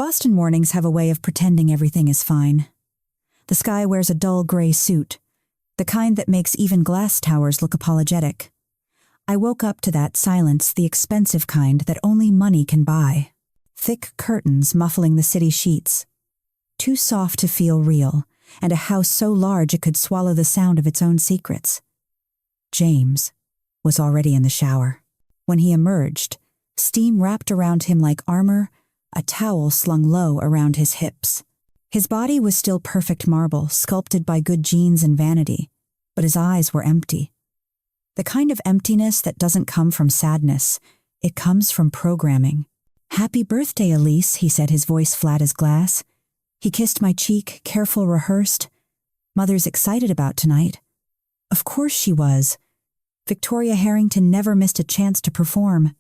Boston mornings have a way of pretending everything is fine. The sky wears a dull gray suit, the kind that makes even glass towers look apologetic. I woke up to that silence, the expensive kind that only money can buy. Thick curtains muffling the city sheets. Too soft to feel real, and a house so large it could swallow the sound of its own secrets. James was already in the shower. When he emerged, steam wrapped around him like armor, a towel slung low around his hips. His body was still perfect marble, sculpted by good genes and vanity, but his eyes were empty. The kind of emptiness that doesn't come from sadness, it comes from programming. "Happy birthday, Elise," he said, his voice flat as glass. He kissed my cheek, careful, rehearsed. "Mother's excited about tonight." Of course she was. Victoria Harrington never missed a chance to perform.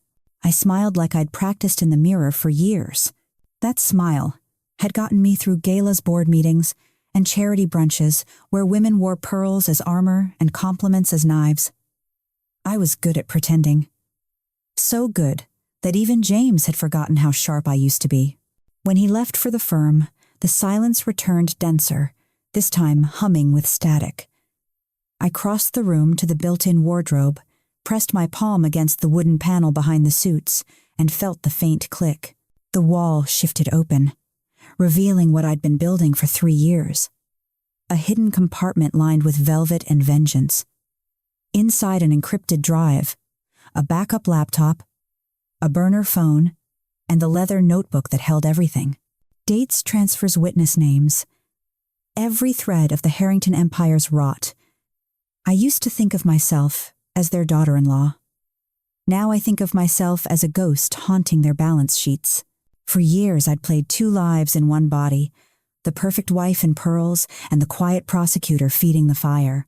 I smiled like I'd practiced in the mirror for years. That smile had gotten me through galas, board meetings, and charity brunches where women wore pearls as armor and compliments as knives. I was good at pretending. So good that even James had forgotten how sharp I used to be. When he left for the firm, the silence returned denser, this time humming with static. I crossed the room to the built-in wardrobe, pressed my palm against the wooden panel behind the suits, and felt the faint click. The wall shifted open, revealing what I'd been building for 3 years. A hidden compartment lined with velvet and vengeance. Inside an encrypted drive, a backup laptop, a burner phone, and the leather notebook that held everything. Dates, transfers, witness names. Every thread of the Harrington Empire's wrought. I used to think of myself as their daughter-in-law. Now I think of myself as a ghost haunting their balance sheets. For years I'd played 2 lives in one body, the perfect wife in pearls and the quiet prosecutor feeding the fire.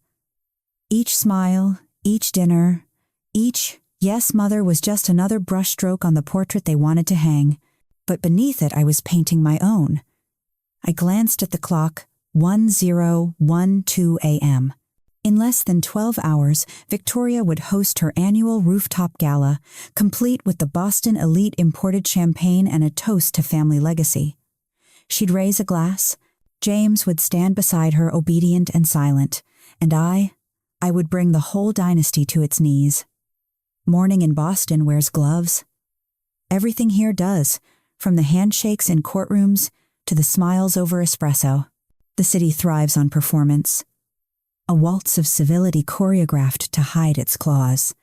Each smile, each dinner, each "yes, mother" was just another brushstroke on the portrait they wanted to hang, but beneath it I was painting my own. I glanced at the clock, 10:12 a.m. In less than 12 hours, Victoria would host her annual rooftop gala, complete with the Boston Elite imported champagne and a toast to family legacy. She'd raise a glass, James would stand beside her obedient and silent, and I would bring the whole dynasty to its knees. Mourning in Boston wears gloves. Everything here does, from the handshakes in courtrooms to the smiles over espresso. The city thrives on performance. A waltz of civility choreographed to hide its claws.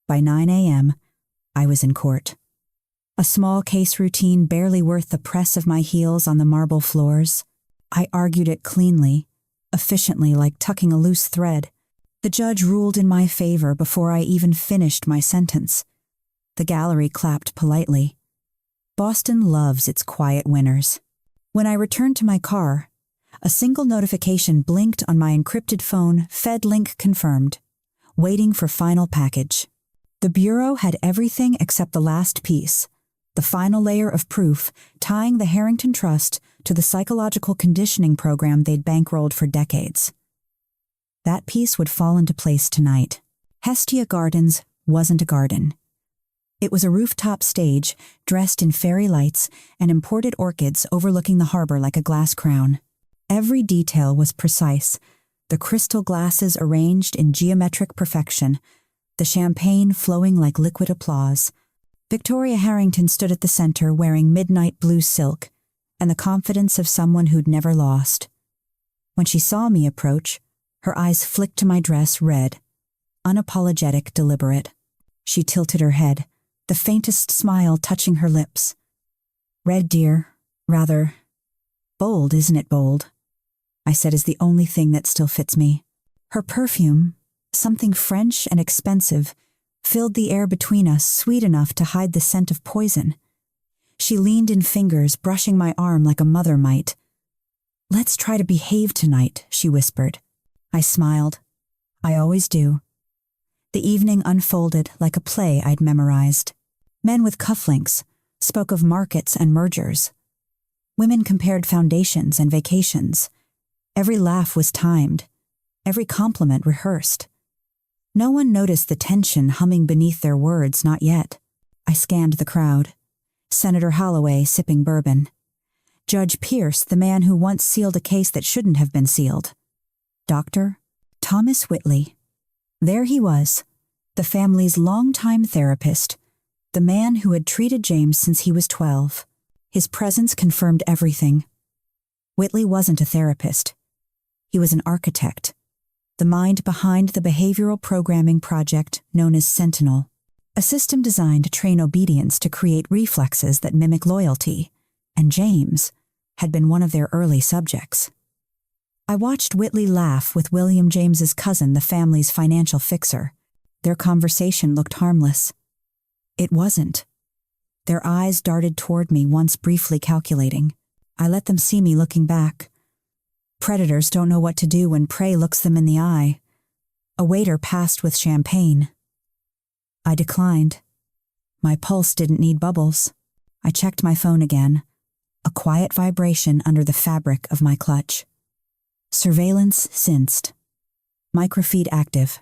By 9 a.m., I was in court. A small case routine barely worth the press of my heels on the marble floors. I argued it cleanly, efficiently, like tucking a loose thread. The judge ruled in my favor before I even finished my sentence. The gallery clapped politely. Boston loves its quiet winners. When I returned to my car, a single notification blinked on my encrypted phone, Fed link confirmed, waiting for final package. The Bureau had everything except the last piece, the final layer of proof tying the Harrington Trust to the psychological conditioning program they'd bankrolled for decades. That piece would fall into place tonight. Hestia Gardens wasn't a garden. It was a rooftop stage dressed in fairy lights and imported orchids overlooking the harbor like a glass crown. Every detail was precise, the crystal glasses arranged in geometric perfection, the champagne flowing like liquid applause. Victoria Harrington stood at the center wearing midnight blue silk and the confidence of someone who'd never lost. When she saw me approach, her eyes flicked to my dress, red, unapologetic, deliberate. She tilted her head, the faintest smile touching her lips. "Red, dear, rather bold, isn't it bold?" I said is the only thing that still fits me. Her perfume, something French and expensive, filled the air between us, sweet enough to hide the scent of poison. She leaned in fingers, brushing my arm like a mother might. "Let's try to behave tonight," she whispered. I smiled. I always do. The evening unfolded like a play I'd memorized. Men with cufflinks spoke of markets and mergers. Women compared foundations and vacations. Every laugh was timed, every compliment rehearsed. No one noticed the tension humming beneath their words, not yet. I scanned the crowd. Senator Holloway sipping bourbon. Judge Pierce, the man who once sealed a case that shouldn't have been sealed. Dr. Thomas Whitley. There he was, the family's longtime therapist, the man who had treated James since he was 12. His presence confirmed everything. Whitley wasn't a therapist. He was an architect, the mind behind the behavioral programming project known as Sentinel, a system designed to train obedience to create reflexes that mimic loyalty, and James had been one of their early subjects. I watched Whitley laugh with William James's cousin, the family's financial fixer. Their conversation looked harmless. It wasn't. Their eyes darted toward me, once briefly calculating. I let them see me looking back. Predators don't know what to do when prey looks them in the eye. A waiter passed with champagne. I declined. My pulse didn't need bubbles. I checked my phone again, a quiet vibration under the fabric of my clutch. Surveillance sensed. Microfeed active.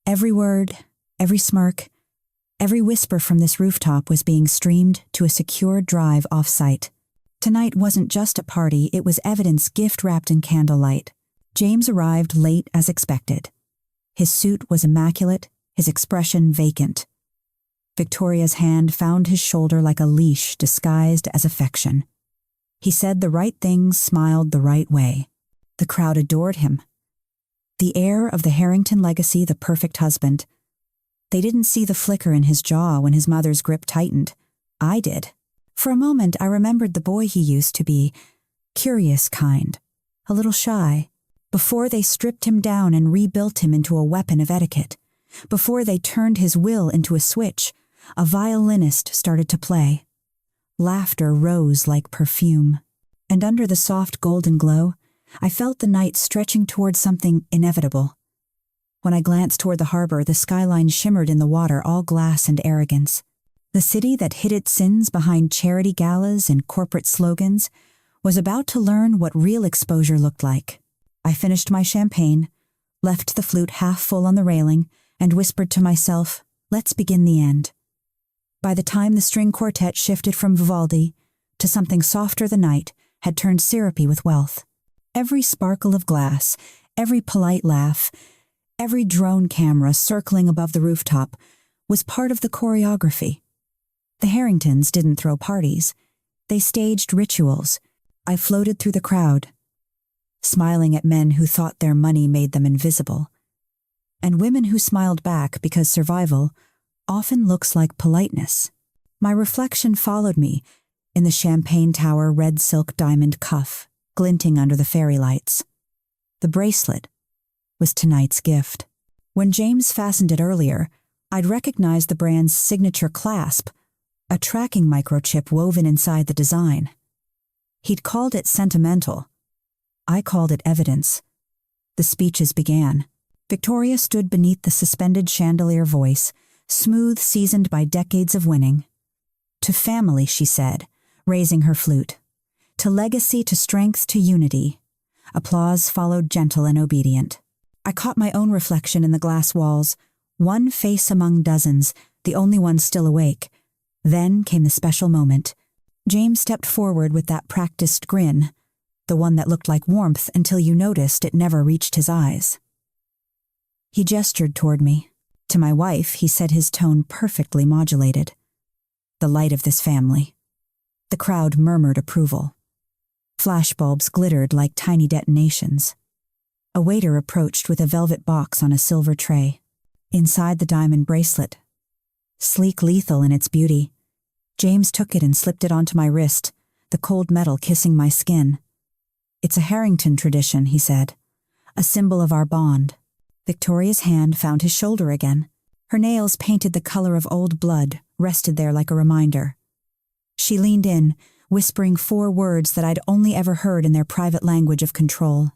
Every word, every smirk, every whisper from this rooftop was being streamed to a secure drive off-site. Tonight wasn't just a party, it was evidence gift-wrapped in candlelight. James arrived late as expected. His suit was immaculate, his expression vacant. Victoria's hand found his shoulder like a leash disguised as affection. He said the right things, smiled the right way. The crowd adored him. The heir of the Harrington legacy, the perfect husband. They didn't see the flicker in his jaw when his mother's grip tightened. I did. For a moment, I remembered the boy he used to be, curious kind, a little shy, before they stripped him down and rebuilt him into a weapon of etiquette, before they turned his will into a switch. A violinist started to play. Laughter rose like perfume, and under the soft golden glow, I felt the night stretching toward something inevitable. When I glanced toward the harbor, the skyline shimmered in the water, all glass and arrogance. The city that hid its sins behind charity galas and corporate slogans was about to learn what real exposure looked like. I finished my champagne, left the flute half full on the railing, and whispered to myself, let's begin the end. By the time the string quartet shifted from Vivaldi to something softer, the night had turned syrupy with wealth. Every sparkle of glass, every polite laugh, every drone camera circling above the rooftop was part of the choreography. The Harringtons didn't throw parties. They staged rituals. I floated through the crowd, smiling at men who thought their money made them invisible, and women who smiled back because survival often looks like politeness. My reflection followed me in the champagne tower red silk diamond cuff, glinting under the fairy lights. The bracelet was tonight's gift. When James fastened it earlier, I'd recognized the brand's signature clasp, a tracking microchip woven inside the design. He'd called it sentimental. I called it evidence. The speeches began. Victoria stood beneath the suspended chandelier voice, smooth, seasoned by decades of winning. To family, she said, raising her flute. To legacy, to strength, to unity. Applause followed, gentle and obedient. I caught my own reflection in the glass walls, one face among dozens, the only one still awake. Then came the special moment. James stepped forward with that practiced grin, the one that looked like warmth until you noticed it never reached his eyes. He gestured toward me. To my wife, he said, his tone perfectly modulated. The light of this family. The crowd murmured approval. Flashbulbs glittered like tiny detonations. A waiter approached with a velvet box on a silver tray. Inside the diamond bracelet, sleek, lethal in its beauty. James took it and slipped it onto my wrist, the cold metal kissing my skin. It's a Harrington tradition, he said, a symbol of our bond. Victoria's hand found his shoulder again. Her nails, painted the color of old blood, rested there like a reminder. She leaned in, whispering 4 words that I'd only ever heard in their private language of control.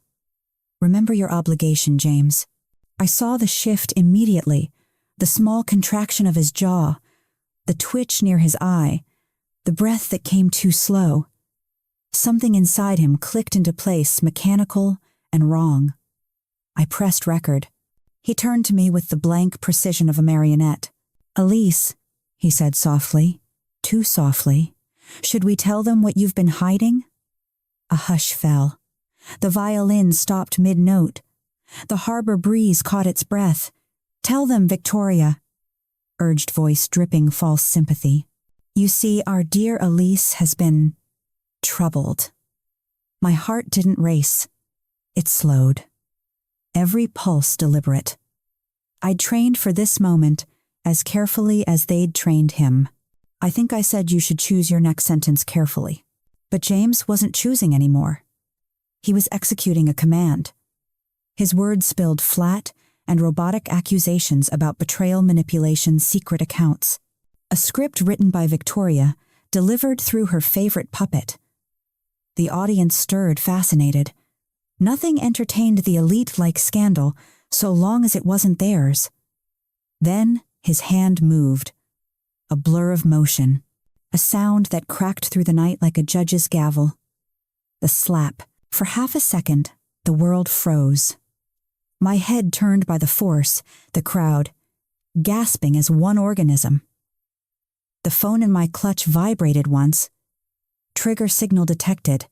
Remember your obligation, James. I saw the shift immediately, the small contraction of his jaw, the twitch near his eye, the breath that came too slow. Something inside him clicked into place, mechanical and wrong. I pressed record. He turned to me with the blank precision of a marionette. Elise, he said softly, too softly, should we tell them what you've been hiding? A hush fell. The violin stopped mid-note. The harbor breeze caught its breath. "Tell them, Victoria," urged voice dripping false sympathy. "You see, our dear Elise has been troubled." My heart didn't race. It slowed. Every pulse deliberate. I'd trained for this moment as carefully as they'd trained him. I think I said you should choose your next sentence carefully. But James wasn't choosing anymore. He was executing a command. His words spilled flat and robotic accusations about betrayal, manipulation, secret accounts. A script written by Victoria, delivered through her favorite puppet. The audience stirred, fascinated. Nothing entertained the elite-like scandal so long as it wasn't theirs. Then his hand moved. A blur of motion. A sound that cracked through the night like a judge's gavel. The slap. For half a second, the world froze. My head turned by the force, the crowd, gasping as one organism. The phone in my clutch vibrated once. Trigger signal detected.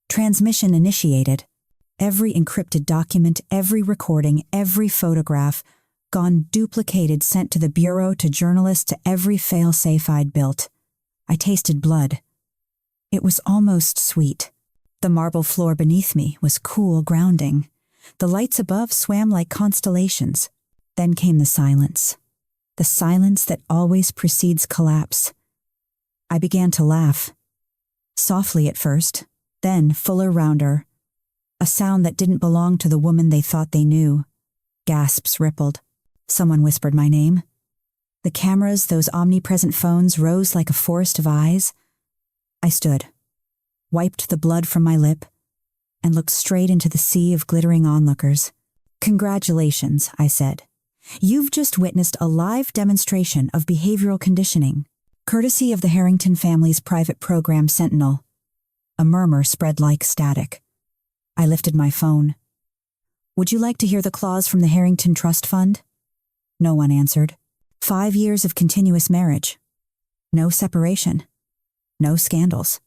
Transmission initiated. Every encrypted document, every recording, every photograph, gone duplicated, sent to the bureau, to journalists, to every failsafe I'd built. I tasted blood. It was almost sweet. The marble floor beneath me was cool, grounding. The lights above swam like constellations. Then came the silence. The silence that always precedes collapse. I began to laugh. Softly at first, then fuller, rounder. A sound that didn't belong to the woman they thought they knew. Gasps rippled. Someone whispered my name. The cameras, those omnipresent phones, rose like a forest of eyes. I stood, wiped the blood from my lip, and looked straight into the sea of glittering onlookers. "Congratulations," I said. "You've just witnessed a live demonstration of behavioral conditioning, courtesy of the Harrington family's private program Sentinel." A murmur spread like static. I lifted my phone. "Would you like to hear the clause from the Harrington Trust Fund?" No one answered. 5 years of continuous marriage. No separation. No scandals.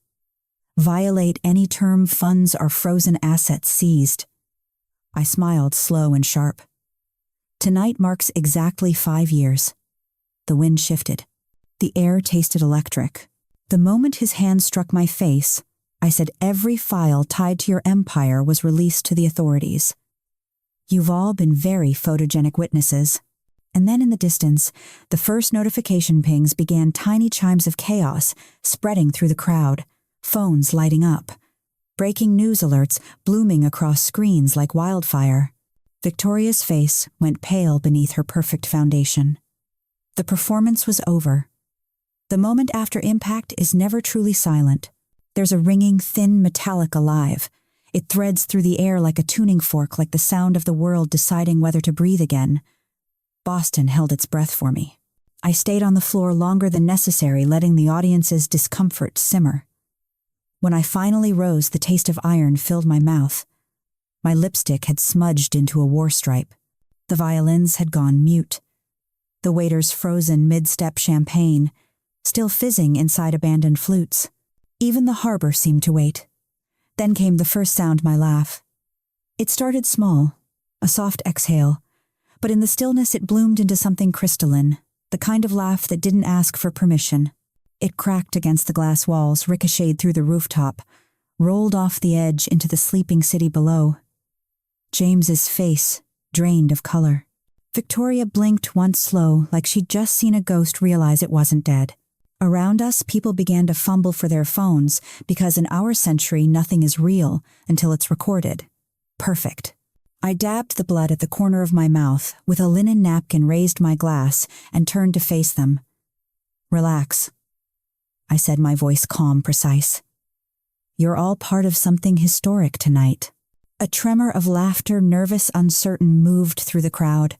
Violate any term, funds are frozen, assets seized. I smiled, slow and sharp. Tonight marks exactly 5 years. The wind shifted. The air tasted electric. The moment his hand struck my face, I said every file tied to your empire was released to the authorities. You've all been very photogenic witnesses. And then in the distance, the first notification pings began, tiny chimes of chaos spreading through the crowd, phones lighting up, breaking news alerts blooming across screens like wildfire. Victoria's face went pale beneath her perfect foundation. The performance was over. The moment after impact is never truly silent. There's a ringing, thin metallic alive. It threads through the air like a tuning fork, like the sound of the world deciding whether to breathe again. Boston held its breath for me. I stayed on the floor longer than necessary, letting the audience's discomfort simmer. When I finally rose, the taste of iron filled my mouth. My lipstick had smudged into a war stripe. The violins had gone mute. The waiter's frozen mid-step champagne, still fizzing inside abandoned flutes. Even the harbor seemed to wait. Then came the first sound, my laugh. It started small, a soft exhale, but in the stillness it bloomed into something crystalline, the kind of laugh that didn't ask for permission. It cracked against the glass walls, ricocheted through the rooftop, rolled off the edge into the sleeping city below. James's face drained of color. Victoria blinked once slow, like she'd just seen a ghost realize it wasn't dead. Around us, people began to fumble for their phones, because in our century nothing is real until it's recorded. Perfect. I dabbed the blood at the corner of my mouth, with a linen napkin raised my glass, and turned to face them. "Relax," I said, my voice calm, precise. "You're all part of something historic tonight." A tremor of laughter, nervous, uncertain, moved through the crowd.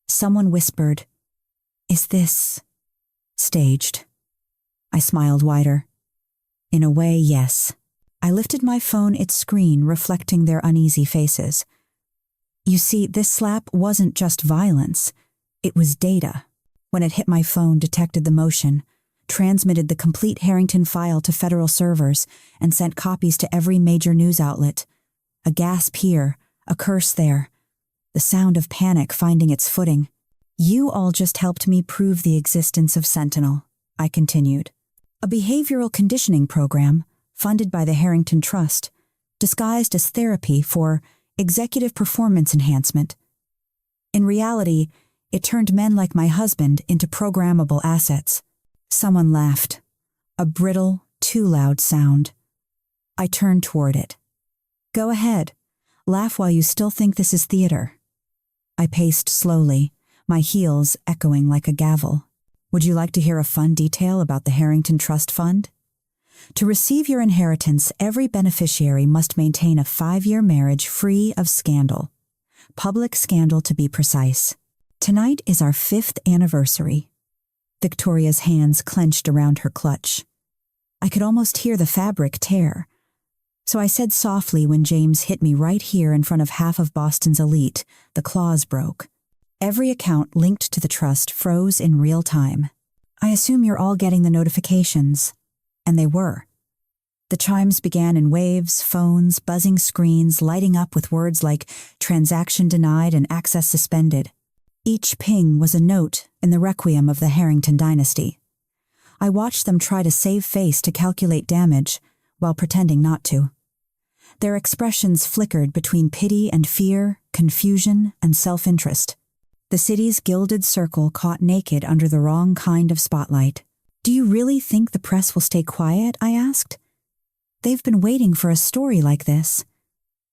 Someone whispered, "Is this staged?" I smiled wider. "In a way, yes." I lifted my phone, its screen reflecting their uneasy faces. You see, this slap wasn't just violence. It was data. When it hit my phone, detected the motion. transmitted the complete Harrington file to federal servers, and sent copies to every major news outlet. A gasp here, a curse there, the sound of panic finding its footing. You all just helped me prove the existence of Sentinel, I continued. A behavioral conditioning program, funded by the Harrington Trust, disguised as therapy for executive performance enhancement. In reality, it turned men like my husband into programmable assets. Someone laughed. A brittle, too loud sound. I turned toward it. Go ahead. Laugh while you still think this is theater. I paced slowly, my heels echoing like a gavel. Would you like to hear a fun detail about the Harrington Trust Fund? To receive your inheritance, every beneficiary must maintain a 5-year marriage free of scandal. Public scandal, to be precise. Tonight is our 5th anniversary. Victoria's hands clenched around her clutch. I could almost hear the fabric tear. So I said softly when James hit me right here in front of half of Boston's elite, the clause broke. Every account linked to the trust froze in real time. I assume you're all getting the notifications. And they were. The chimes began in waves, phones, buzzing screens, lighting up with words like transaction denied and access suspended. Each ping was a note in the requiem of the Harrington dynasty. I watched them try to save face to calculate damage while pretending not to. Their expressions flickered between pity and fear, confusion and self-interest. The city's gilded circle caught naked under the wrong kind of spotlight. Do you really think the press will stay quiet? I asked. They've been waiting for a story like this.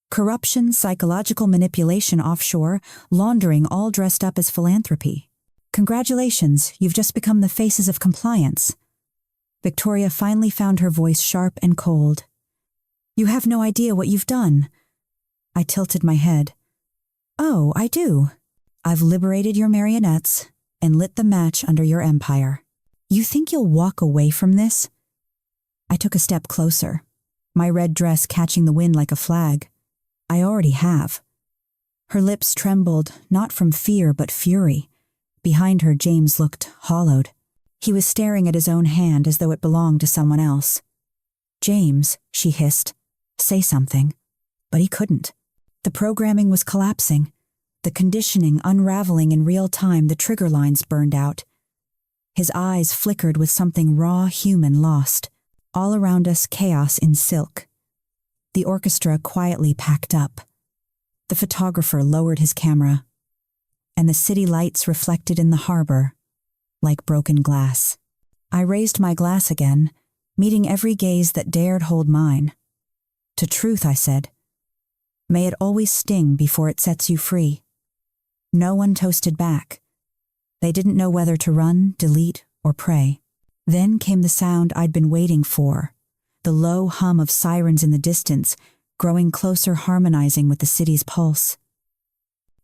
Corruption, psychological manipulation offshore, laundering all dressed up as philanthropy. Congratulations, you've just become the faces of compliance. Victoria finally found her voice sharp and cold. You have no idea what you've done. I tilted my head. Oh, I do. I've liberated your marionettes and lit the match under your empire. You think you'll walk away from this? I took a step closer, my red dress catching the wind like a flag. I already have. Her lips trembled, not from fear but fury. Behind her, James looked hollowed. He was staring at his own hand as though it belonged to someone else. James, she hissed, say something. But he couldn't. The programming was collapsing. The conditioning unraveling in real time, the trigger lines burned out. His eyes flickered with something raw human lost. All around us, chaos in silk. The orchestra quietly packed up. The photographer lowered his camera, and the city lights reflected in the harbor like broken glass. I raised my glass again, meeting every gaze that dared hold mine. To truth, I said. May it always sting before it sets you free. No one toasted back. They didn't know whether to run, delete, or pray. Then came the sound I'd been waiting for, the low hum of sirens in the distance, growing closer, harmonizing with the city's pulse.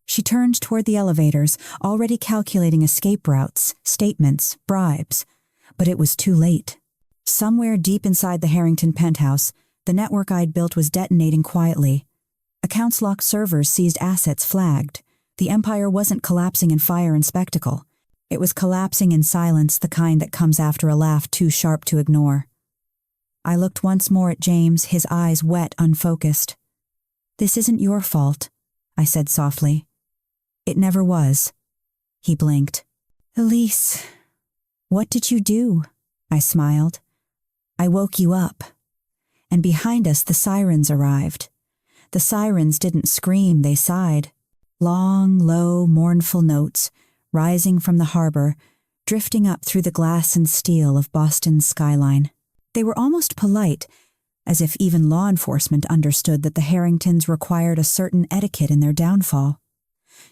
She turned toward the elevators, already calculating escape routes, statements, bribes. But it was too late. Somewhere deep inside the Harrington penthouse, the network I'd built was detonating quietly. Accounts locked, servers seized, assets flagged. The empire wasn't collapsing in fire and spectacle. It was collapsing in silence, the kind that comes after a laugh too sharp to ignore. I looked once more at James, his eyes wet, unfocused. This isn't your fault, I said softly. It never was. He blinked. Elise, what did you do? I smiled. I woke you up. And behind us the sirens arrived. The sirens didn't scream, they sighed. Long, low, mournful notes, rising from the harbor, drifting up through the glass and steel of Boston's skyline. They were almost polite, as if even law enforcement understood that the Harringtons required a certain etiquette in their downfall.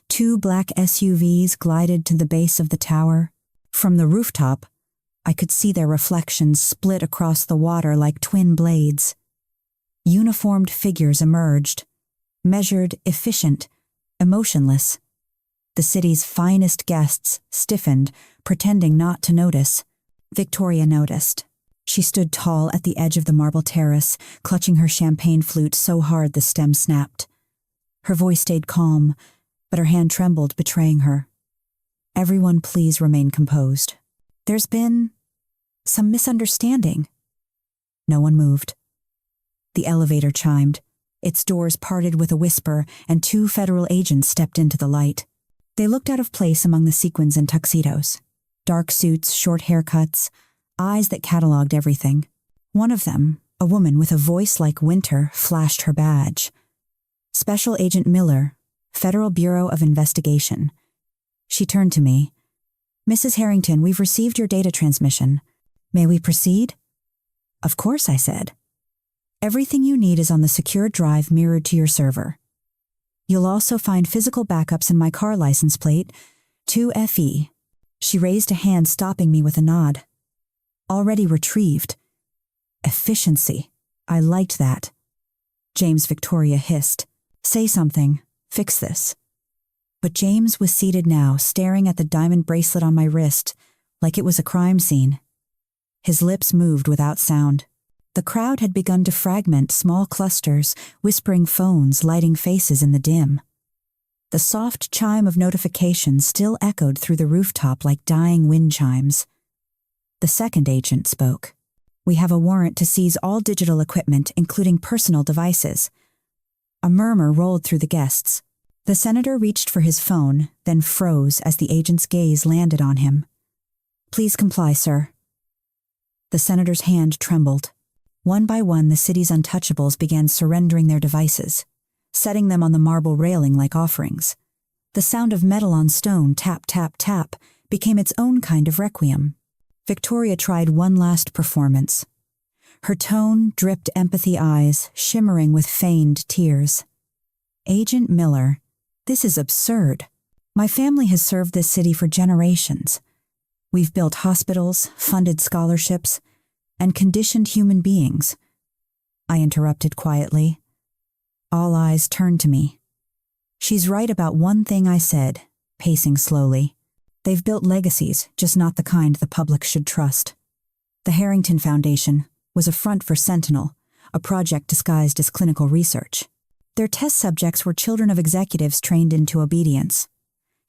2 black SUVs glided to the base of the tower. From the rooftop, I could see their reflections split across the water like twin blades. Uniformed figures emerged, measured, efficient, emotionless. The city's finest guests stiffened, pretending not to notice. Victoria noticed. She stood tall at the edge of the marble terrace, clutching her champagne flute so hard the stem snapped. Her voice stayed calm, but her hand trembled, betraying her. Everyone please remain composed. There's been Some misunderstanding. No one moved. The elevator chimed. Its doors parted with a whisper, and 2 federal agents stepped into the light. They looked out of place among the sequins and tuxedos. Dark suits, short haircuts, eyes that cataloged everything. One of them, a woman with a voice like winter, flashed her badge. Special Agent Miller, Federal Bureau of Investigation. She turned to me. Mrs. Harrington, we've received your data transmission. May we proceed? Of course, I said. Everything you need is on the secure drive mirrored to your server. You'll also find physical backups in my car license plate, 2FE. She raised a hand, stopping me with a nod. Already retrieved. Efficiency. I liked that. James, Victoria hissed. Say something. Fix this. But James was seated now, staring at the diamond bracelet on my wrist, like it was a crime scene. His lips moved without sound. The crowd had begun to fragment, small clusters, whispering phones, lighting faces in the dim. The soft chime of notifications still echoed through the rooftop like dying wind chimes. The second agent spoke. We have a warrant to seize all digital equipment, including personal devices. A murmur rolled through the guests. The senator reached for his phone, then froze as the agent's gaze landed on him. Please comply, sir. The senator's hand trembled. One by one, the city's untouchables began surrendering their devices, setting them on the marble railing like offerings. The sound of metal on stone, tap, tap, tap, became its own kind of requiem. Victoria tried one last performance. Her tone dripped empathy eyes, shimmering with feigned tears. Agent Miller, this is absurd. My family has served this city for generations. We've built hospitals, funded scholarships, and conditioned human beings. I interrupted quietly. All eyes turned to me. She's right about one thing, I said, pacing slowly. They've built legacies, just not the kind the public should trust. The Harrington Foundation was a front for Sentinel, a project disguised as clinical research. Their test subjects were children of executives trained into obedience.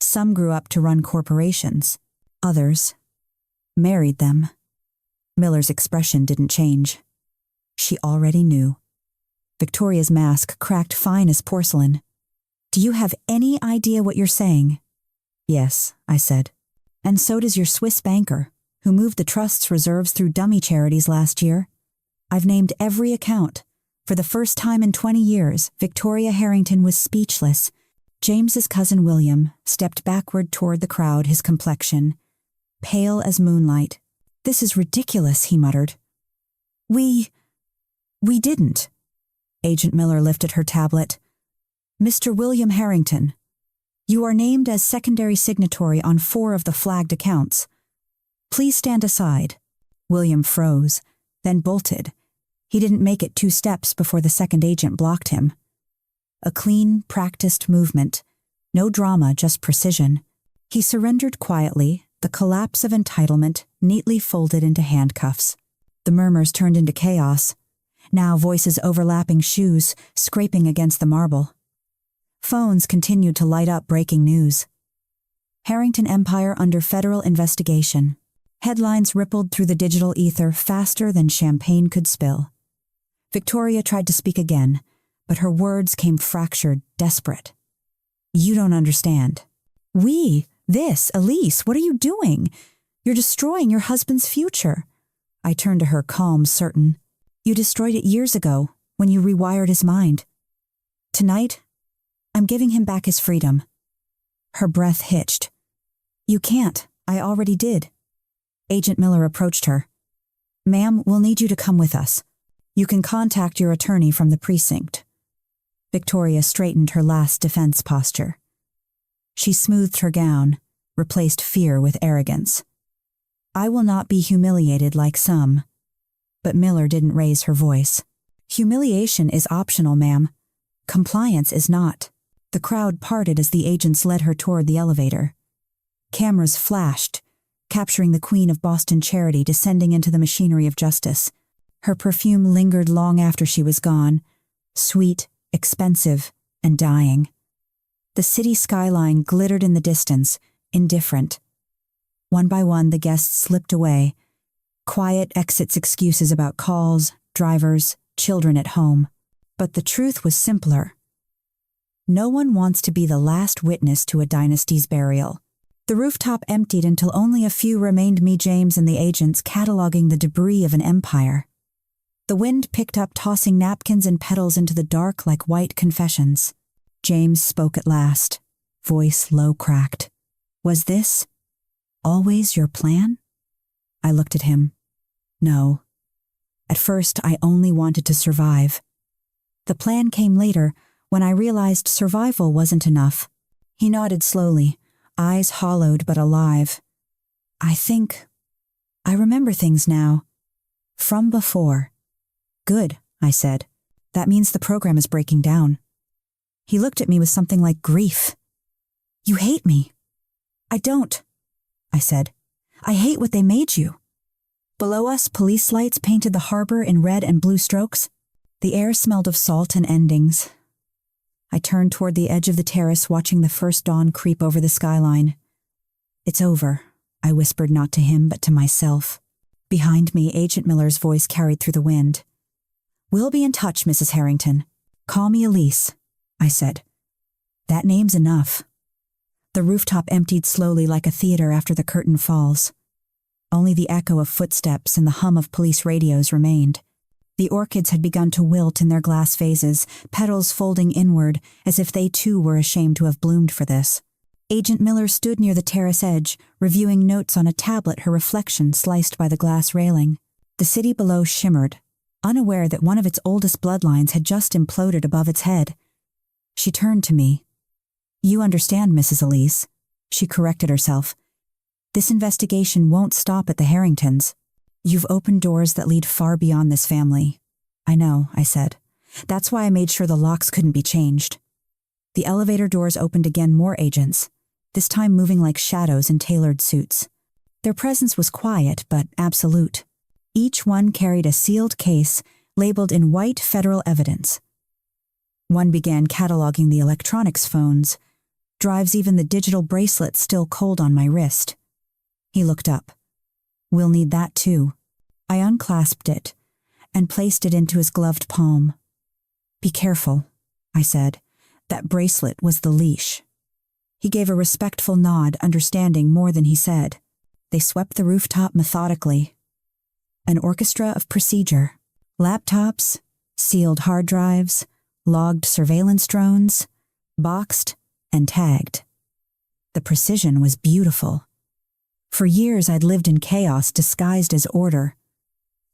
Some grew up to run corporations. Others married them. Miller's expression didn't change. She already knew. Victoria's mask cracked fine as porcelain. Do you have any idea what you're saying? Yes, I said. And so does your Swiss banker, who moved the trust's reserves through dummy charities last year. I've named every account. For the first time in 20 years, Victoria Harrington was speechless. James's cousin William stepped backward toward the crowd, his complexion pale as moonlight. This is ridiculous, he muttered. We didn't. Agent Miller lifted her tablet. Mr. William Harrington, you are named as secondary signatory on 4 of the flagged accounts. Please stand aside. William froze, then bolted. He didn't make it 2 steps before the second agent blocked him. A clean, practiced movement. No drama, just precision. He surrendered quietly, the collapse of entitlement neatly folded into handcuffs. The murmurs turned into chaos. Now voices overlapping shoes, scraping against the marble. Phones continued to light up breaking news. Harrington Empire under federal investigation. Headlines rippled through the digital ether faster than champagne could spill. Victoria tried to speak again, but her words came fractured, desperate. You don't understand. Elise, what are you doing? You're destroying your husband's future. I turned to her, calm, certain. You destroyed it years ago, when you rewired his mind. Tonight, I'm giving him back his freedom. Her breath hitched. You can't. I already did. Agent Miller approached her. Ma'am, we'll need you to come with us. You can contact your attorney from the precinct. Victoria straightened her last defense posture. She smoothed her gown, replaced fear with arrogance. I will not be humiliated like some. But Miller didn't raise her voice. Humiliation is optional, ma'am. Compliance is not. The crowd parted as the agents led her toward the elevator. Cameras flashed, capturing the Queen of Boston Charity descending into the machinery of justice. Her perfume lingered long after she was gone, sweet, expensive, and dying. The city skyline glittered in the distance, indifferent. One by one, the guests slipped away, Quiet exits excuses about calls, drivers, children at home. But the truth was simpler. No one wants to be the last witness to a dynasty's burial. The rooftop emptied until only a few remained, me, James, and the agents cataloging the debris of an empire. The wind picked up, tossing napkins and petals into the dark like white confessions. James spoke at last, voice low cracked. Was this always your plan? I looked at him. No. At first, I only wanted to survive. The plan came later, when I realized survival wasn't enough. He nodded slowly, eyes hollowed but alive. I remember things now. From before. Good, I said. That means the program is breaking down. He looked at me with something like grief. You hate me. I don't, I said. I hate what they made you. Below us, police lights painted the harbor in red and blue strokes. The air smelled of salt and endings. I turned toward the edge of the terrace, watching the first dawn creep over the skyline. It's over, I whispered, not to him, but to myself. Behind me, Agent Miller's voice carried through the wind. We'll be in touch, Mrs. Harrington. Call me Elise, I said. That name's enough. The rooftop emptied slowly like a theater after the curtain falls. Only the echo of footsteps and the hum of police radios remained. The orchids had begun to wilt in their glass vases, petals folding inward, as if they too were ashamed to have bloomed for this. Agent Miller stood near the terrace edge, reviewing notes on a tablet, her reflection sliced by the glass railing. The city below shimmered, unaware that one of its oldest bloodlines had just imploded above its head. She turned to me. You understand, Mrs. Elise. She corrected herself. This investigation won't stop at the Harringtons. You've opened doors that lead far beyond this family. I know, I said. That's why I made sure the locks couldn't be changed. The elevator doors opened again, more agents, this time moving like shadows in tailored suits. Their presence was quiet but absolute. Each one carried a sealed case labeled in white federal evidence. One began cataloging the electronics phones, drives, even the digital bracelet still cold on my wrist. He looked up. We'll need that too. I unclasped it and placed it into his gloved palm. Be careful, I said. That bracelet was the leash. He gave a respectful nod, understanding more than he said. They swept the rooftop methodically. An orchestra of procedure. Laptops, sealed hard drives, logged surveillance drones, boxed and tagged. The precision was beautiful. For years I'd lived in chaos disguised as order.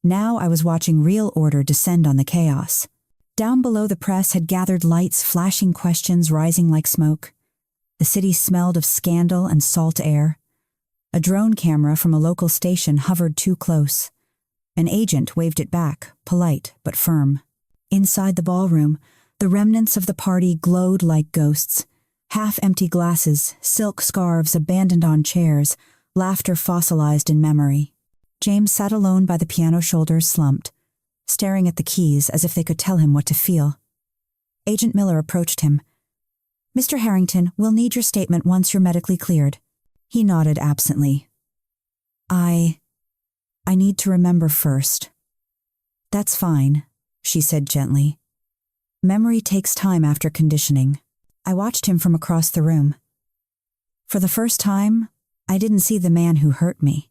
Now I was watching real order descend on the chaos. Down below, the press had gathered, lights flashing, questions rising like smoke. The city smelled of scandal and salt air. A drone camera from a local station hovered too close. An agent waved it back, polite but firm. Inside the ballroom, the remnants of the party glowed like ghosts. Half-empty glasses, silk scarves abandoned on chairs, laughter fossilized in memory. James sat alone by the piano, shoulders slumped, staring at the keys as if they could tell him what to feel. Agent Miller approached him. Mr. Harrington, we'll need your statement once you're medically cleared. He nodded absently. I need to remember first. That's fine, she said gently. Memory takes time after conditioning. I watched him from across the room. For the first time, I didn't see the man who hurt me.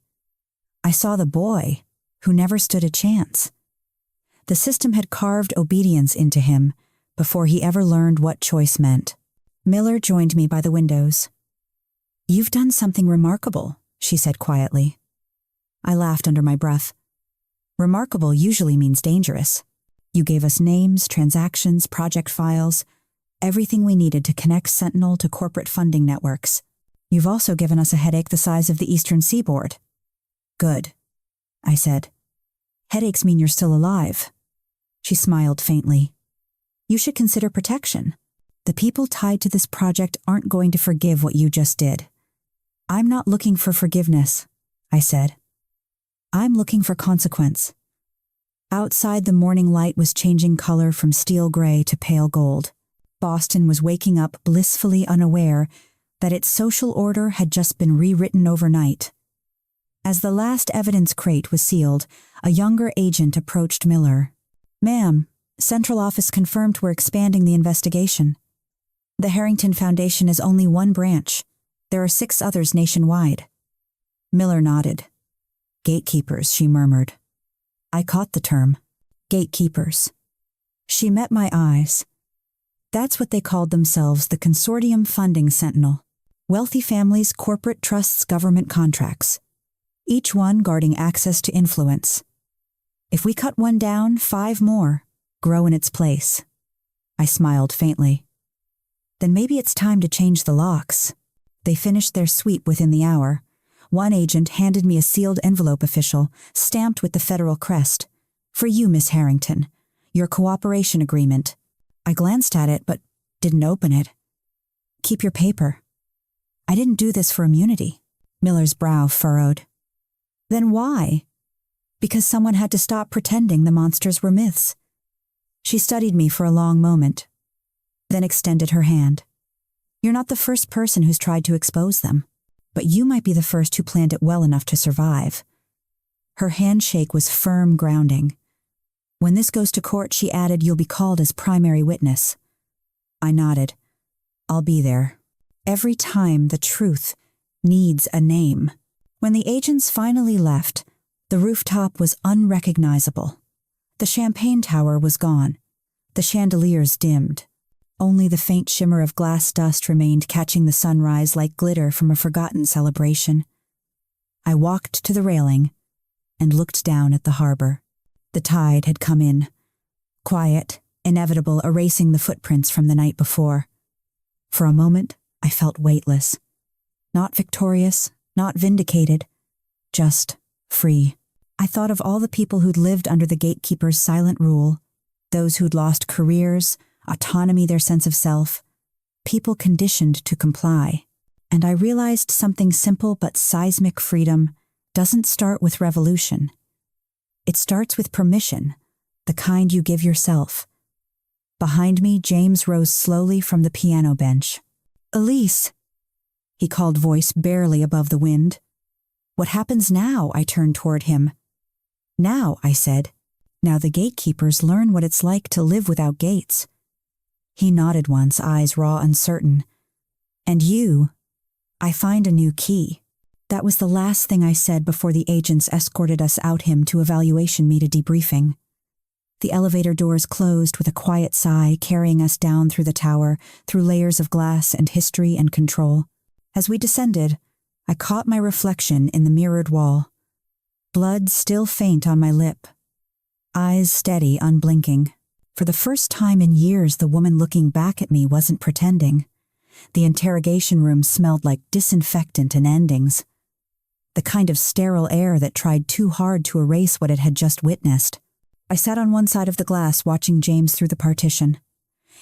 I saw the boy who never stood a chance. The system had carved obedience into him before he ever learned what choice meant. Miller joined me by the windows. You've done something remarkable, she said quietly. I laughed under my breath. Remarkable usually means dangerous. You gave us names, transactions, project files, everything we needed to connect Sentinel to corporate funding networks. You've also given us a headache the size of the Eastern Seaboard. Good, I said. Headaches mean you're still alive. She smiled faintly. You should consider protection. The people tied to this project aren't going to forgive what you just did. I'm not looking for forgiveness, I said. I'm looking for consequence. Outside, the morning light was changing color from steel gray to pale gold. Boston was waking up, blissfully unaware that its social order had just been rewritten overnight. As the last evidence crate was sealed, a younger agent approached Miller. "Ma'am, Central Office confirmed we're expanding the investigation. The Harrington Foundation is only one branch. There are 6 others nationwide." Miller nodded. "Gatekeepers," she murmured. I caught the term. Gatekeepers. She met my eyes. That's what they called themselves, the Consortium Funding Sentinel. Wealthy families, corporate trusts, government contracts. Each one guarding access to influence. If we cut one down, 5 more grow in its place. I smiled faintly. Then maybe it's time to change the locks. They finished their sweep within the hour. One agent handed me a sealed envelope official, stamped with the federal crest. "For you, Miss Harrington. Your cooperation agreement." I glanced at it, but didn't open it. "Keep your paper." "I didn't do this for immunity." Miller's brow furrowed. "Then why?" "Because someone had to stop pretending the monsters were myths." She studied me for a long moment, then extended her hand. "You're not the first person who's tried to expose them, but you might be the first who planned it well enough to survive." Her handshake was firm grounding. "When this goes to court," she added, "you'll be called as primary witness." I nodded. "I'll be there. Every time the truth needs a name." When the agents finally left, the rooftop was unrecognizable. The champagne tower was gone. The chandeliers dimmed. Only the faint shimmer of glass dust remained, catching the sunrise like glitter from a forgotten celebration. I walked to the railing and looked down at the harbor. The tide had come in, quiet, inevitable, erasing the footprints from the night before. For a moment, I felt weightless. Not victorious, not vindicated, just free. I thought of all the people who'd lived under the gatekeeper's silent rule, those who'd lost careers, autonomy, their sense of self, people conditioned to comply. And I realized something simple but seismic: freedom doesn't start with revolution. It starts with permission, the kind you give yourself. Behind me, James rose slowly from the piano bench. "Elise," he called, voice barely above the wind. "What happens now?" I turned toward him. "Now," I said. "Now the gatekeepers learn what it's like to live without gates." He nodded once, eyes raw, uncertain. "And you, I find a new key." That was the last thing I said before the agents escorted us out him to evaluation me to debriefing. The elevator doors closed with a quiet sigh, carrying us down through the tower, through layers of glass and history and control. As we descended, I caught my reflection in the mirrored wall. Blood still faint on my lip. Eyes steady, unblinking. For the first time in years, the woman looking back at me wasn't pretending. The interrogation room smelled like disinfectant and endings. The kind of sterile air that tried too hard to erase what it had just witnessed. I sat on one side of the glass, watching James through the partition.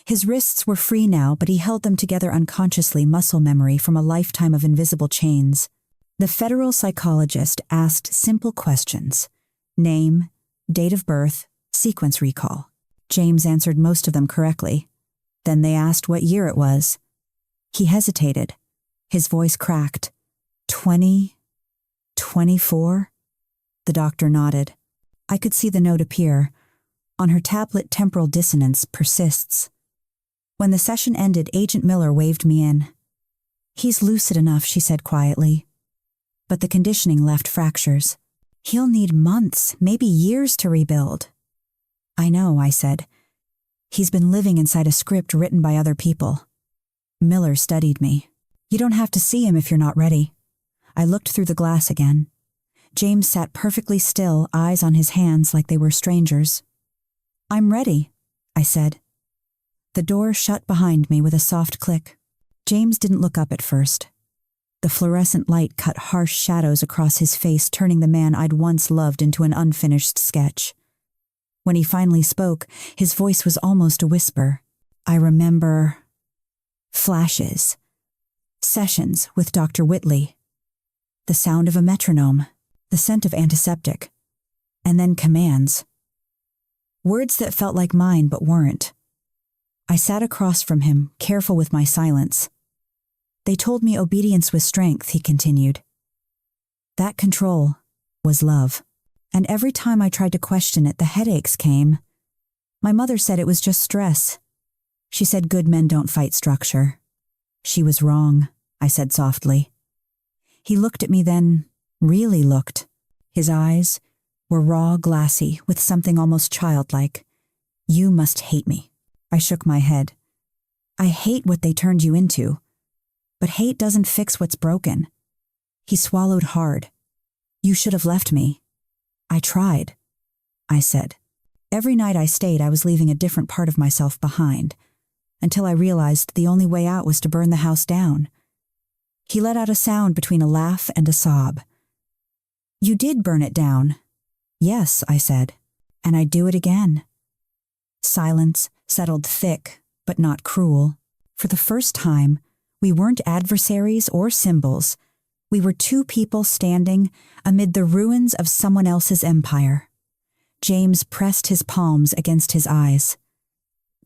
His wrists were free now, but he held them together unconsciously, muscle memory from a lifetime of invisible chains. The federal psychologist asked simple questions: name, date of birth, sequence recall. James answered most of them correctly. Then they asked what year it was. He hesitated. His voice cracked. 24? The doctor nodded. I could see the note appear. On her tablet, temporal dissonance persists. When the session ended, Agent Miller waved me in. "He's lucid enough," she said quietly. "But the conditioning left fractures. He'll need months, maybe years to rebuild." "I know," I said. "He's been living inside a script written by other people." Miller studied me. "You don't have to see him if you're not ready." I looked through the glass again. James sat perfectly still, eyes on his hands like they were strangers. "I'm ready," I said. The door shut behind me with a soft click. James didn't look up at first. The fluorescent light cut harsh shadows across his face, turning the man I'd once loved into an unfinished sketch. When he finally spoke, his voice was almost a whisper. "I remember flashes, sessions with Dr. Whitley, the sound of a metronome, the scent of antiseptic, and then commands. Words that felt like mine but weren't." I sat across from him, careful with my silence. "They told me obedience was strength," he continued. "That control, was love. And every time I tried to question it, the headaches came. My mother said it was just stress. She said good men don't fight structure. She was wrong, I said softly. He looked at me then, really looked. His eyes were raw, glassy, with something almost childlike. You must hate me. I shook my head. I hate what they turned you into. But hate doesn't fix what's broken. He swallowed hard. You should have left me. I tried, I said. Every night I stayed, I was leaving a different part of myself behind, until I realized the only way out was to burn the house down. He let out a sound between a laugh and a sob. You did burn it down. Yes, I said, and I'd do it again. Silence settled thick, but not cruel. For the first time, we weren't adversaries or symbols. We were two people standing amid the ruins of someone else's empire. James pressed his palms against his eyes.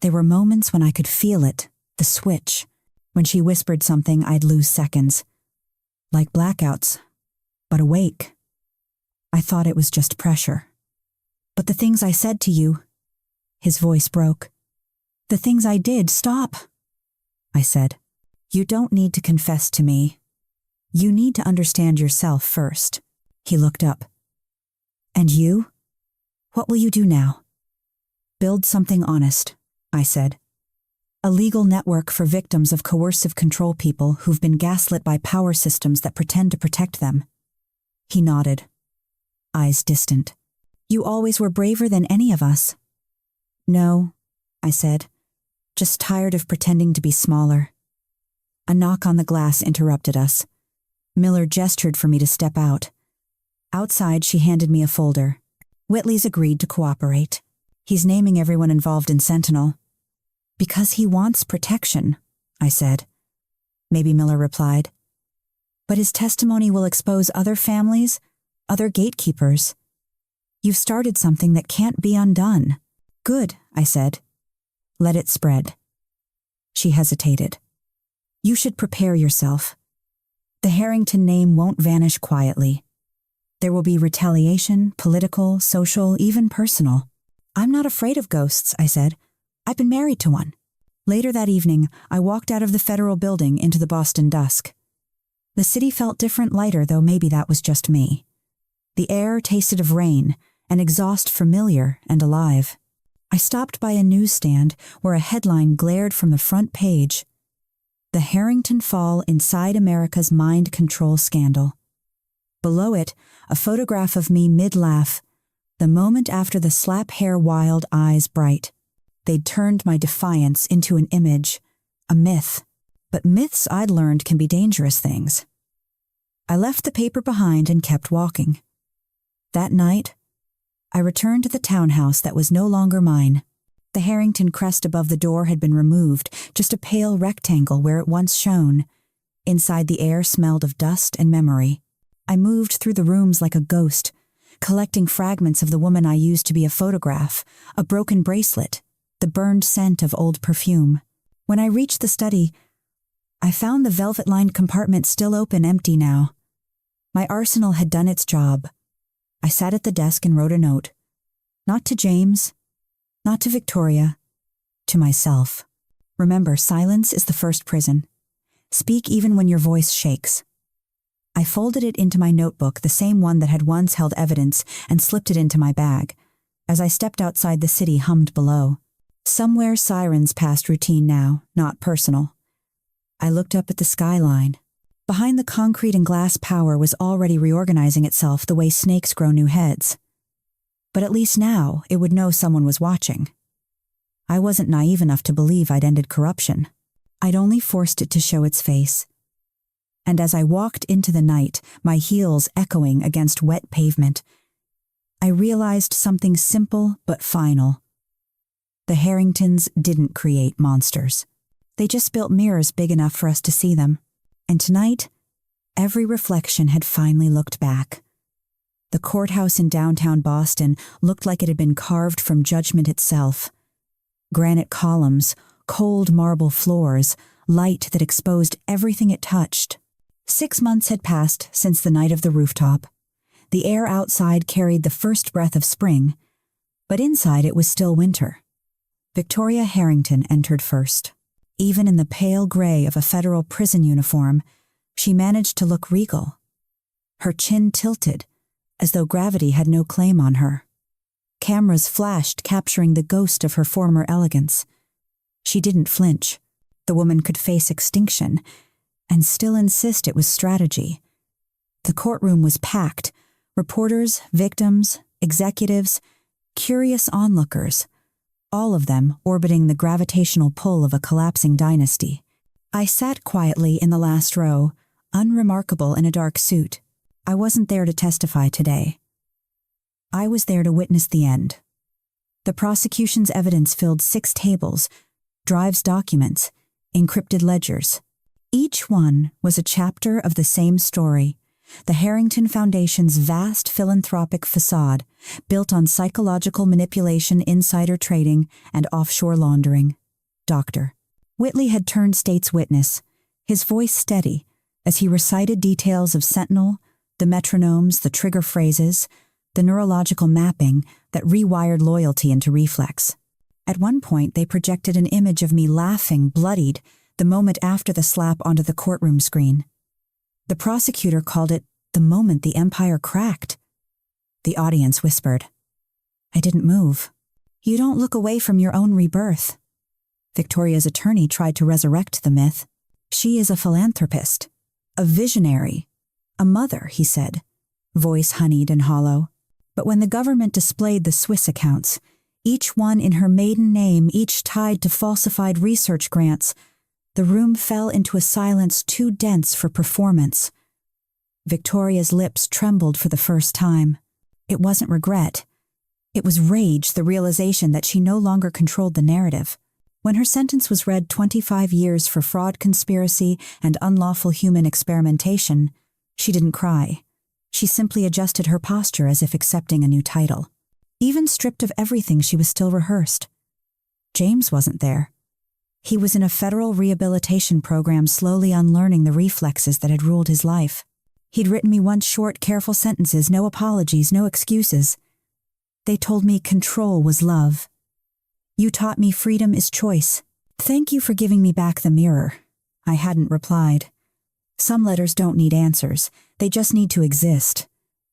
There were moments when I could feel it, the switch. When she whispered something, I'd lose seconds. Like blackouts, but awake. I thought it was just pressure. But the things I said to you, his voice broke. The things I did, stop, I said. You don't need to confess to me. You need to understand yourself first. He looked up. And you? What will you do now? Build something honest, I said. A legal network for victims of coercive control people who've been gaslit by power systems that pretend to protect them. He nodded, eyes distant. You always were braver than any of us. No, I said, just tired of pretending to be smaller. A knock on the glass interrupted us. Miller gestured for me to step out. Outside, she handed me a folder. Whitley's agreed to cooperate. He's naming everyone involved in Sentinel. Because he wants protection, I said. Maybe Miller replied. But his testimony will expose other families, other gatekeepers. You've started something that can't be undone. Good, I said. Let it spread. She hesitated. You should prepare yourself. The Harrington name won't vanish quietly. There will be retaliation, political, social, even personal. I'm not afraid of ghosts, I said. I've been married to one. Later that evening, I walked out of the federal building into the Boston dusk. The city felt different, lighter, though maybe that was just me. The air tasted of rain, an exhaust familiar and alive. I stopped by a newsstand where a headline glared from the front page. The Harrington Fall Inside America's Mind Control Scandal. Below it, a photograph of me mid-laugh, the moment after the slap hair wild eyes bright. They'd turned my defiance into an image, a myth. But myths, I'd learned, can be dangerous things. I left the paper behind and kept walking. That night, I returned to the townhouse that was no longer mine. The Harrington crest above the door had been removed, just a pale rectangle where it once shone. Inside, the air smelled of dust and memory. I moved through the rooms like a ghost, collecting fragments of the woman I used to be a photograph, a broken bracelet, the burned scent of old perfume. When I reached the study, I found the velvet-lined compartment still open, empty now. My arsenal had done its job. I sat at the desk and wrote a note. Not to James, not to Victoria, to myself. Remember, silence is the first prison. Speak even when your voice shakes. I folded it into my notebook, the same one that had once held evidence, and slipped it into my bag. As I stepped outside, the city hummed below. Somewhere sirens passed, routine now, not personal. I looked up at the skyline. Behind the concrete and glass, power was already reorganizing itself the way snakes grow new heads. But at least now it would know someone was watching. I wasn't naive enough to believe I'd ended corruption. I'd only forced it to show its face. And as I walked into the night, my heels echoing against wet pavement, I realized something simple but final. The Harringtons didn't create monsters. They just built mirrors big enough for us to see them. And tonight, every reflection had finally looked back. The courthouse in downtown Boston looked like it had been carved from judgment itself. Granite columns, cold marble floors, light that exposed everything it touched. 6 months had passed since the night of the rooftop. The air outside carried the first breath of spring, but inside it was still winter. Victoria Harrington entered first. Even in the pale gray of a federal prison uniform, she managed to look regal. Her chin tilted, as though gravity had no claim on her. Cameras flashed, capturing the ghost of her former elegance. She didn't flinch. The woman could face extinction, and still insist it was strategy. The courtroom was packed. Reporters, victims, executives, curious onlookers, all of them orbiting the gravitational pull of a collapsing dynasty. I sat quietly in the last row, unremarkable in a dark suit. I wasn't there to testify today. I was there to witness the end. The prosecution's evidence filled 6 tables, drives documents, encrypted ledgers. Each one was a chapter of the same story, the Harrington Foundation's vast philanthropic facade, built on psychological manipulation, insider trading, and offshore laundering. Dr. Whitley had turned state's witness, his voice steady, as he recited details of Sentinel, the metronomes, the trigger phrases, the neurological mapping that rewired loyalty into reflex. At one point, they projected an image of me laughing, bloodied, the moment after the slap onto the courtroom screen. The prosecutor called it the moment the empire cracked. The audience whispered. I didn't move. You don't look away from your own rebirth. Victoria's attorney tried to resurrect the myth. She is a philanthropist, a visionary, a mother, he said, voice honeyed and hollow. But when the government displayed the Swiss accounts, each one in her maiden name, each tied to falsified research grants, the room fell into a silence too dense for performance. Victoria's lips trembled for the first time. It wasn't regret. It was rage, the realization that she no longer controlled the narrative. When her sentence was read, 25 years for fraud, conspiracy, and unlawful human experimentation, she didn't cry. She simply adjusted her posture as if accepting a new title. Even stripped of everything, she was still rehearsed. James wasn't there. He was in a federal rehabilitation program, slowly unlearning the reflexes that had ruled his life. He'd written me once short, careful sentences, no apologies, no excuses. They told me control was love. You taught me freedom is choice. Thank you for giving me back the mirror. I hadn't replied. Some letters don't need answers. They just need to exist.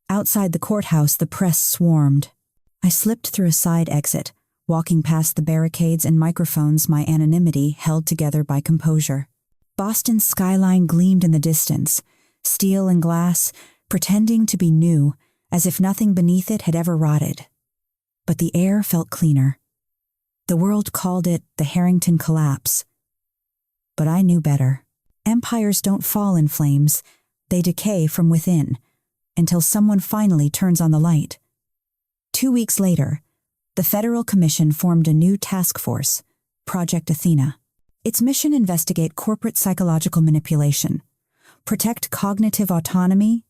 Outside the courthouse, the press swarmed. I slipped through a side exit, walking past the barricades and microphones, my anonymity held together by composure. Boston's skyline gleamed in the distance, steel and glass, pretending to be new, as if nothing beneath it had ever rotted. But the air felt cleaner. The world called it the Harrington collapse. But I knew better. Empires don't fall in flames, they decay from within, until someone finally turns on the light. 2 weeks later, the Federal Commission formed a new task force, Project Athena. Its mission: investigate corporate psychological manipulation, protect cognitive autonomy,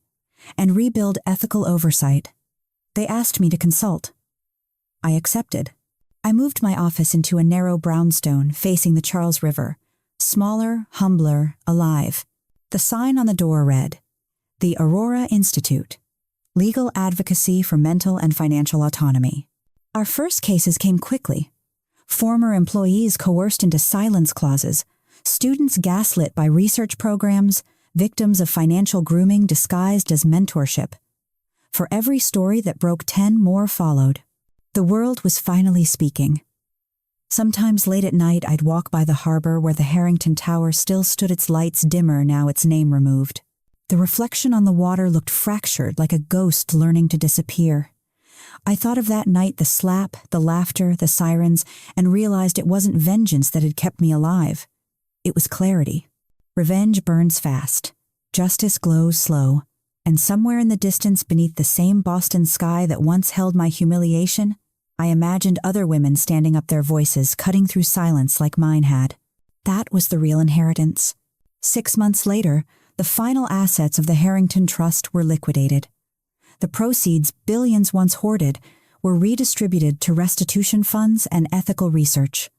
and rebuild ethical oversight. They asked me to consult. I accepted. I moved my office into a narrow brownstone facing the Charles River, smaller, humbler, alive. The sign on the door read, The Aurora Institute, Legal Advocacy for Mental and Financial Autonomy. Our first cases came quickly. Former employees coerced into silence clauses, students gaslit by research programs, victims of financial grooming disguised as mentorship. For every story that broke, 10 more followed. The world was finally speaking. Sometimes late at night, I'd walk by the harbor where the Harrington Tower still stood, its lights dimmer, now its name removed. The reflection on the water looked fractured, like a ghost learning to disappear. I thought of that night, the slap, the laughter, the sirens, and realized it wasn't vengeance that had kept me alive. It was clarity. Revenge burns fast. Justice glows slow. And somewhere in the distance, beneath the same Boston sky that once held my humiliation, I imagined other women standing up, their voices cutting through silence like mine had. That was the real inheritance. 6 months later, the final assets of the Harrington Trust were liquidated. The proceeds, billions once hoarded, were redistributed to restitution funds and ethical research.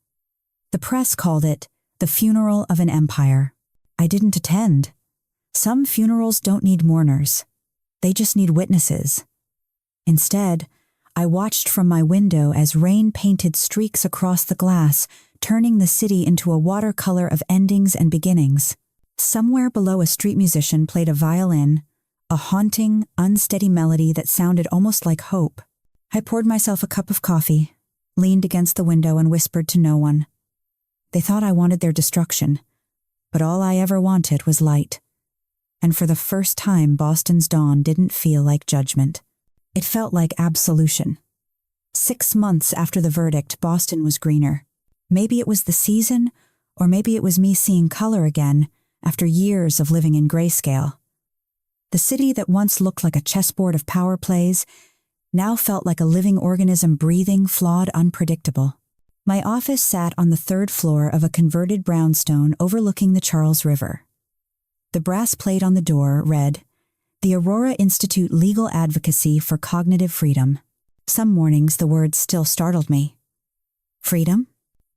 The press called it the funeral of an empire. I didn't attend. Some funerals don't need mourners. They just need witnesses. Instead, I watched from my window as rain painted streaks across the glass, turning the city into a watercolor of endings and beginnings. Somewhere below, a street musician played a violin, a haunting, unsteady melody that sounded almost like hope. I poured myself a cup of coffee, leaned against the window, and whispered to no one. They thought I wanted their destruction, but all I ever wanted was light. And for the first time, Boston's dawn didn't feel like judgment. It felt like absolution. 6 months after the verdict, Boston was greener. Maybe it was the season, or maybe it was me seeing color again after years of living in grayscale. The city that once looked like a chessboard of power plays now felt like a living organism, breathing, flawed, unpredictable. My office sat on the 3rd floor of a converted brownstone overlooking the Charles River. The brass plate on the door read, "The Aurora Institute Legal Advocacy for Cognitive Freedom." Some mornings the words still startled me. Freedom?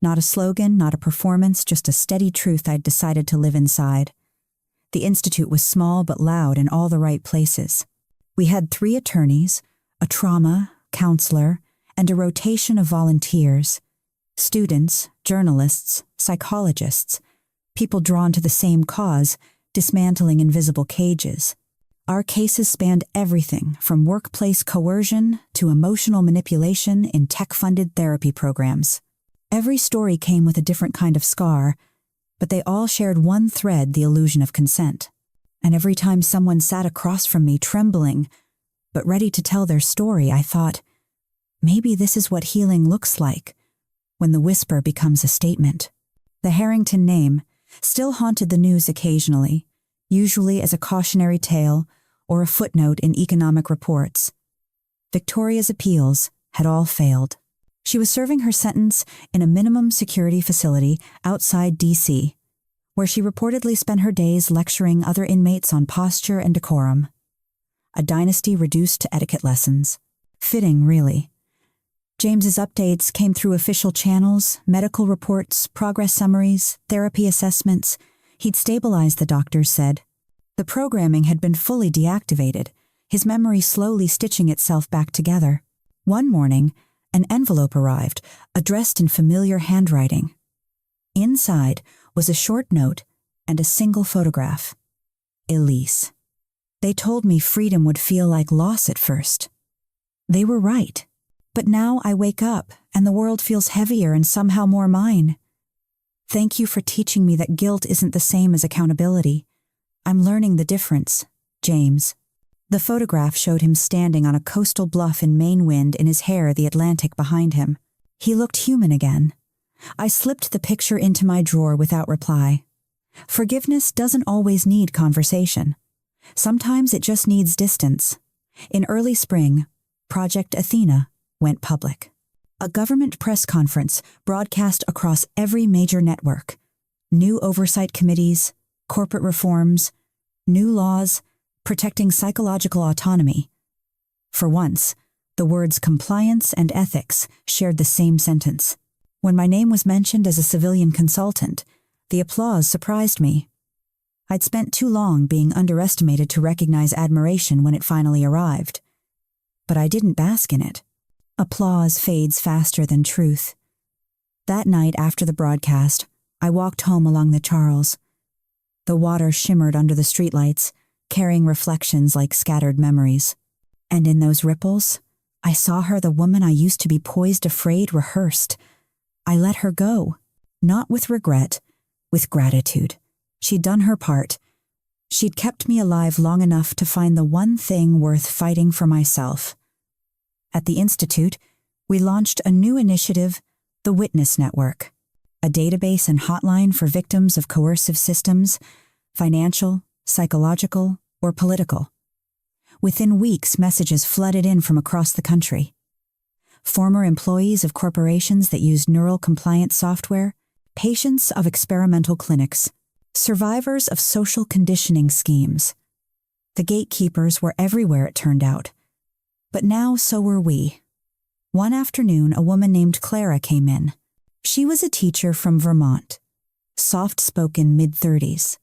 Not a slogan, not a performance, just a steady truth I'd decided to live inside. The institute was small but loud in all the right places. We had 3 attorneys, a trauma, counselor, and a rotation of volunteers. Students, journalists, psychologists, people drawn to the same cause, dismantling invisible cages. Our cases spanned everything from workplace coercion to emotional manipulation in tech-funded therapy programs. Every story came with a different kind of scar, but they all shared one thread: the illusion of consent. And every time someone sat across from me, trembling, but ready to tell their story, I thought, maybe this is what healing looks like, when the whisper becomes a statement. The Harrington name still haunted the news occasionally, usually as a cautionary tale or a footnote in economic reports. Victoria's appeals had all failed. She was serving her sentence in a minimum security facility outside D.C., where she reportedly spent her days lecturing other inmates on posture and decorum. A dynasty reduced to etiquette lessons. Fitting, really. James's updates came through official channels, medical reports, progress summaries, therapy assessments. He'd stabilized, the doctors said. The programming had been fully deactivated, his memory slowly stitching itself back together. One morning, an envelope arrived, addressed in familiar handwriting. Inside was a short note and a single photograph. Elise. They told me freedom would feel like loss at first. They were right. But now I wake up, and the world feels heavier and somehow more mine. Thank you for teaching me that guilt isn't the same as accountability. I'm learning the difference, James. The photograph showed him standing on a coastal bluff in Maine wind, in his hair the Atlantic behind him. He looked human again. I slipped the picture into my drawer without reply. Forgiveness doesn't always need conversation. Sometimes it just needs distance. In early spring, Project Athena went public. A government press conference broadcast across every major network. New oversight committees, corporate reforms, new laws protecting psychological autonomy. For once, the words compliance and ethics shared the same sentence. When my name was mentioned as a civilian consultant, the applause surprised me. I'd spent too long being underestimated to recognize admiration when it finally arrived. But I didn't bask in it. Applause fades faster than truth. That night after the broadcast, I walked home along the Charles. The water shimmered under the streetlights, carrying reflections like scattered memories. And in those ripples, I saw her, the woman I used to be poised, afraid, rehearsed. I let her go, not with regret, with gratitude. She'd done her part. She'd kept me alive long enough to find the one thing worth fighting for myself. At the Institute, we launched a new initiative, the Witness Network, a database and hotline for victims of coercive systems, financial, psychological, or political. Within weeks, messages flooded in from across the country. Former employees of corporations that used neural compliance software, patients of experimental clinics, survivors of social conditioning schemes. The gatekeepers were everywhere, it turned out. But now so were we. One afternoon, a woman named Clara came in. She was a teacher from Vermont, soft-spoken mid-30s.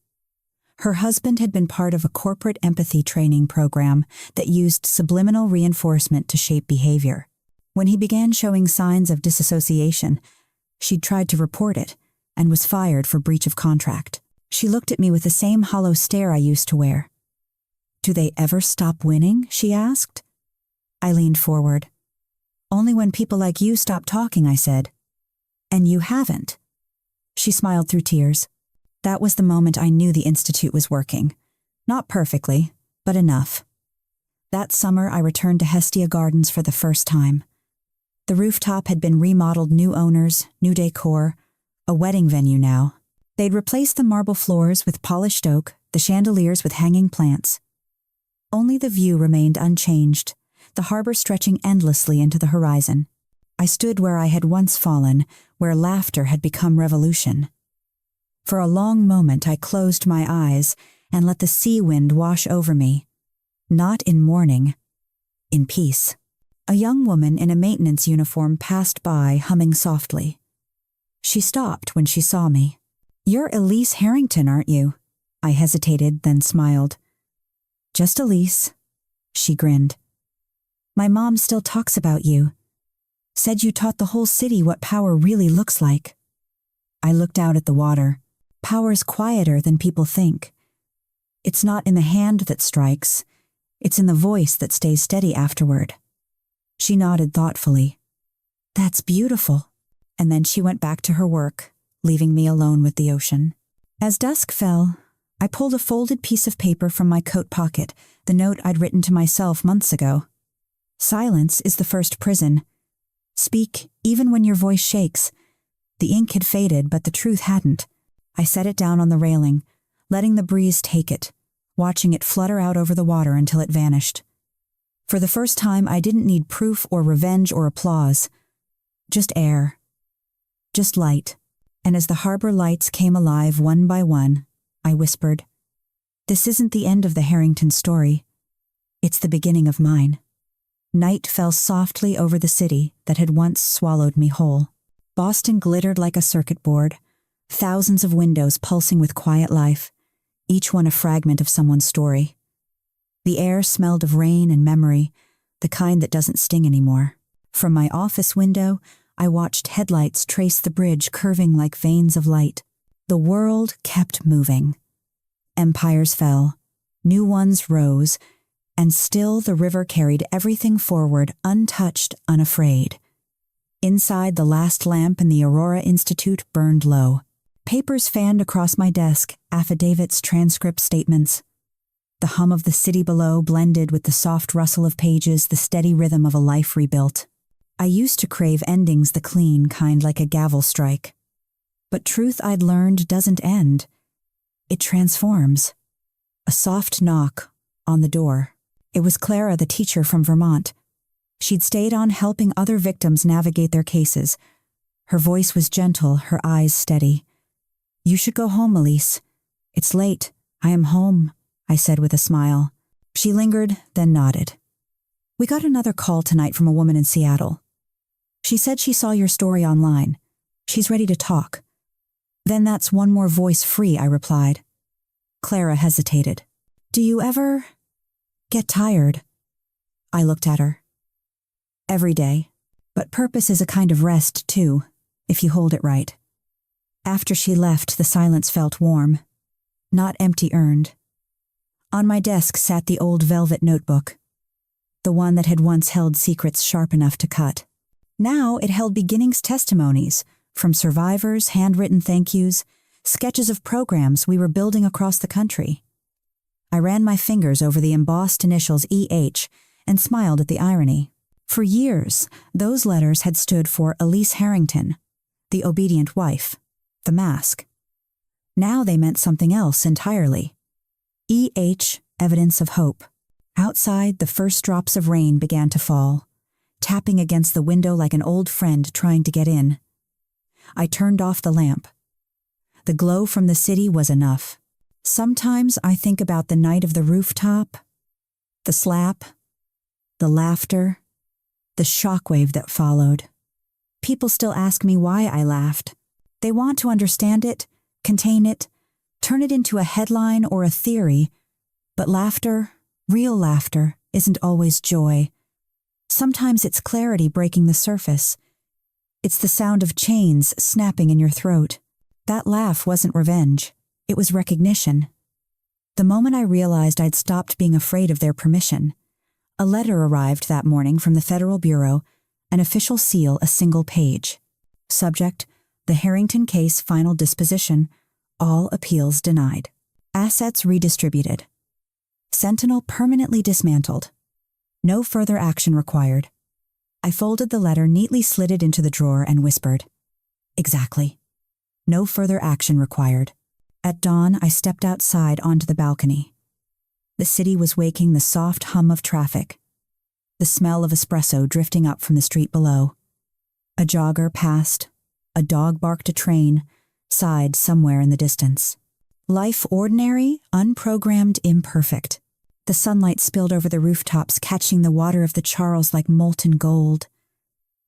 Her husband had been part of a corporate empathy training program that used subliminal reinforcement to shape behavior. When he began showing signs of disassociation, she'd tried to report it and was fired for breach of contract. She looked at me with the same hollow stare I used to wear. "Do they ever stop winning?" she asked. I leaned forward. "Only when people like you stop talking," I said. "And you haven't." She smiled through tears. That was the moment I knew the Institute was working. Not perfectly, but enough. That summer, I returned to Hestia Gardens for the first time. The rooftop had been remodeled, new owners, new decor, a wedding venue now. They'd replaced the marble floors with polished oak, the chandeliers with hanging plants. Only the view remained unchanged, the harbor stretching endlessly into the horizon. I stood where I had once fallen, where laughter had become revolution. For a long moment I closed my eyes and let the sea wind wash over me. Not in mourning, in peace. A young woman in a maintenance uniform passed by, humming softly. She stopped when she saw me. "You're Elise Harrington, aren't you?" I hesitated, then smiled. "Just Elise." She grinned. "My mom still talks about you. Said you taught the whole city what power really looks like." I looked out at the water. Power's quieter than people think. It's not in the hand that strikes. It's in the voice that stays steady afterward. She nodded thoughtfully. "That's beautiful." And then she went back to her work, leaving me alone with the ocean. As dusk fell, I pulled a folded piece of paper from my coat pocket, the note I'd written to myself months ago. "Silence is the first prison. Speak, even when your voice shakes." The ink had faded, but the truth hadn't. I set it down on the railing, letting the breeze take it, watching it flutter out over the water until it vanished. For the first time, I didn't need proof or revenge or applause. Just air. Just light. And as the harbor lights came alive one by one, I whispered, "This isn't the end of the Harrington story. It's the beginning of mine." Night fell softly over the city that had once swallowed me whole. Boston glittered like a circuit board, thousands of windows pulsing with quiet life, each one a fragment of someone's story. The air smelled of rain and memory, the kind that doesn't sting anymore. From my office window, I watched headlights trace the bridge curving like veins of light. The world kept moving. Empires fell, new ones rose, and still the river carried everything forward, untouched, unafraid. Inside, the last lamp in the Aurora Institute burned low. Papers fanned across my desk, affidavits, transcripts, statements. The hum of the city below blended with the soft rustle of pages, the steady rhythm of a life rebuilt. I used to crave endings the clean kind, like a gavel strike. But truth I'd learned doesn't end. It transforms. A soft knock on the door. It was Clara, the teacher from Vermont. She'd stayed on helping other victims navigate their cases. Her voice was gentle, her eyes steady. "You should go home, Elise. It's late. I am home," I said with a smile. She lingered, then nodded. "We got another call tonight from a woman in Seattle. She said she saw your story online. She's ready to talk." "Then that's one more voice free," I replied. Clara hesitated. "Do you ever get tired?" I looked at her. "Every day. But purpose is a kind of rest, too, if you hold it right." After she left, the silence felt warm, not empty earned. On my desk sat the old velvet notebook, the one that had once held secrets sharp enough to cut. Now it held beginnings testimonies from survivors, handwritten thank yous, sketches of programs we were building across the country. I ran my fingers over the embossed initials EH and smiled at the irony. For years, those letters had stood for Elise Harrington, the obedient wife, the mask. Now they meant something else entirely. EH, evidence of hope. Outside, the first drops of rain began to fall, tapping against the window like an old friend trying to get in. I turned off the lamp. The glow from the city was enough. Sometimes I think about the night of the rooftop, the slap, the laughter, the shockwave that followed. People still ask me why I laughed. They want to understand it, contain it, Turn it into a headline or a theory. But laughter, real laughter, isn't always joy. Sometimes it's clarity breaking the surface. It's the sound of chains snapping in your throat. That laugh wasn't revenge. It was recognition. The moment I realized I'd stopped being afraid of their permission, a letter arrived that morning from the Federal Bureau, an official seal, a single page. Subject, the Harrington case final disposition, all appeals denied. Assets redistributed. Sentinel permanently dismantled. No further action required. I folded the letter, neatly slid it into the drawer, and whispered, "Exactly. No further action required." At dawn, I stepped outside onto the balcony. The city was waking the soft hum of traffic, the smell of espresso drifting up from the street below. A jogger passed, a dog barked, a train sighed somewhere in the distance. Life ordinary, unprogrammed, imperfect. The sunlight spilled over the rooftops, catching the water of the Charles like molten gold.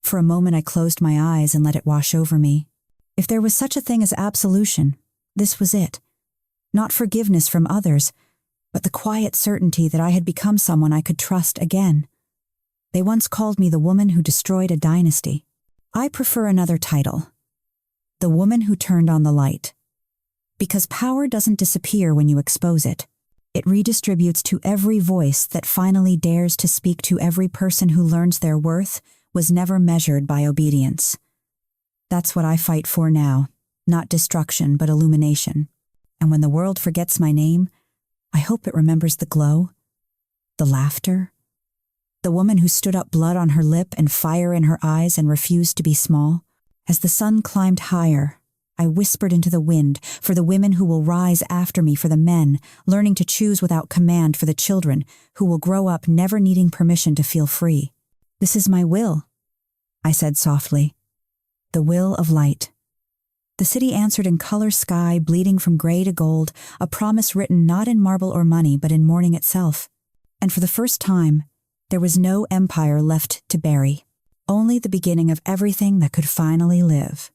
For a moment I closed my eyes and let it wash over me. If there was such a thing as absolution, this was it. Not forgiveness from others, but the quiet certainty that I had become someone I could trust again. They once called me the woman who destroyed a dynasty. I prefer another title. The woman who turned on the light. Because power doesn't disappear when you expose it. It redistributes to every voice that finally dares to speak to every person who learns their worth was never measured by obedience. That's what I fight for now, not destruction but illumination. And when the world forgets my name, I hope it remembers the glow, the laughter, the woman who stood up, blood on her lip and fire in her eyes and refused to be small. As the sun climbed higher, I whispered into the wind, for the women who will rise after me, for the men, learning to choose without command, for the children who will grow up never needing permission to feel free. This is my will, I said softly. The will of light. The city answered in color sky, bleeding from gray to gold, a promise written not in marble or money, but in morning itself. And for the first time, there was no empire left to bury, only the beginning of everything that could finally live.